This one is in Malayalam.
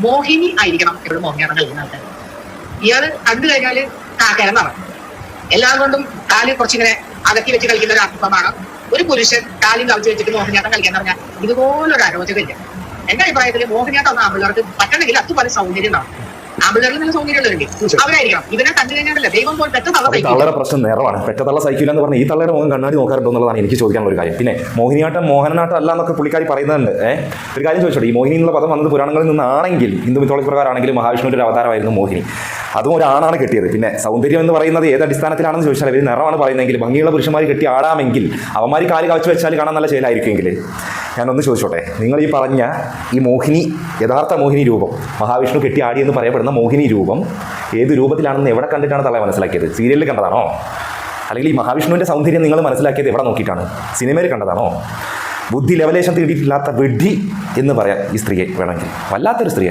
മോഹിനി ആയിരിക്കണം എപ്പോഴും മോഹിനിയാട്ടം കളിക്കുന്ന ആൾക്കാർ. ഇയാള് കണ്ടു കഴിഞ്ഞാല് കിടന്നാണ് എല്ലാം കൊണ്ടും കാല് കുറച്ചിങ്ങനെ അകത്തി വെച്ച് കളിക്കുന്ന ഒരു അർത്ഥമാണ്. ഒരു പുരുഷൻ കാലും കവിച്ച് വെച്ചിട്ട് മോഹിനിയാട്ടം കളിക്കാൻ പറഞ്ഞാൽ ഇതുപോലൊരു അരോചകമില്ല. എന്റെ അഭിപ്രായത്തിൽ മോഹിനിയാട്ടം ഒന്നും ആമ്പിള്ളേർക്ക് പറ്റണമെങ്കിൽ അത് പല സൗന്ദര്യം ഉണ്ടാവും. ആമ്പിള്ളേരിൽ നല്ല സൗന്ദര്യമുള്ളവരുണ്ട്, അവരായിരിക്കണം. ഇതിനെ കണ്ടു കഴിഞ്ഞാലല്ലേ ദൈവം പോലെ തള്ളയുടെ പ്രശ്നം നേരമാണ്. പെറ്റത്തള്ള സഹിക്കില്ല എന്ന് പറഞ്ഞാൽ ഈ തള്ളയുടെ മുഖം കണ്ണാടി നോക്കാറുണ്ടോ എന്നുള്ളതാണ് എനിക്ക് ചോദിക്കാനുള്ള ഒരു കാര്യം. പിന്നെ മോഹിനിയാട്ടം മോഹനനാട്ടം അല്ല എന്നൊക്കെ പുള്ളിക്കാരി പറയുന്നുണ്ട്. ഒരു കാര്യം ചോദിച്ചോട്ടെ, ഈ മോഹിനി എന്നുള്ള പദം വന്നത് പുരാണങ്ങളിൽ നിന്നാണെങ്കിൽ ഹിന്ദു മിത്തോളജി പ്രകാരമാണെങ്കിലും മഹാവിഷ്ണുവിന്റെ ഒരു അവതാരമായിരുന്നു മോഹിനി. അതും ഒരാണാണ് കെട്ടിയത്. പിന്നെ സൗന്ദര്യം എന്ന് പറയുന്നത് ഏത് അടിസ്ഥാനത്തിലാണെന്ന് ചോദിച്ചാൽ ഇവർ നിറമാണ് പറയുന്നതെങ്കിൽ ഭംഗിയുള്ള പുരുഷന്മാർ കെട്ടി ആടാമെങ്കിൽ അവന്മാർ കാല് കവച്ച് വെച്ചാൽ കാണാൻ നല്ല ശൈലായിരിക്കുമെങ്കിൽ ഞാനൊന്ന് ചോദിച്ചോട്ടെ, നിങ്ങൾ ഈ പറഞ്ഞ ഈ മോഹിനി, യഥാർത്ഥ മോഹിനി രൂപം, മഹാവിഷ്ണു കെട്ടി ആടി എന്ന് പറയപ്പെടുന്ന മോഹിനി രൂപം ഏത് രൂപത്തിലാണെന്ന് എവിടെ കണ്ടിട്ടാണ് തള്ള മനസ്സിലാക്കിയത്? സീരിയലിൽ കണ്ടതാണോ? അല്ലെങ്കിൽ ഈ മഹാവിഷ്ണുവിൻ്റെ സൗന്ദര്യം നിങ്ങൾ മനസ്സിലാക്കിയത് എവിടെ നോക്കിയിട്ടാണ്? സിനിമയിൽ കണ്ടതാണോ? ബുദ്ധി ലെവലേശം തീണ്ടിയിട്ടില്ലാത്ത വിഡ്ഢി എന്ന് പറയാം ഈ സ്ത്രീയെ വേണമെങ്കിൽ. വല്ലാത്തൊരു സ്ത്രീ.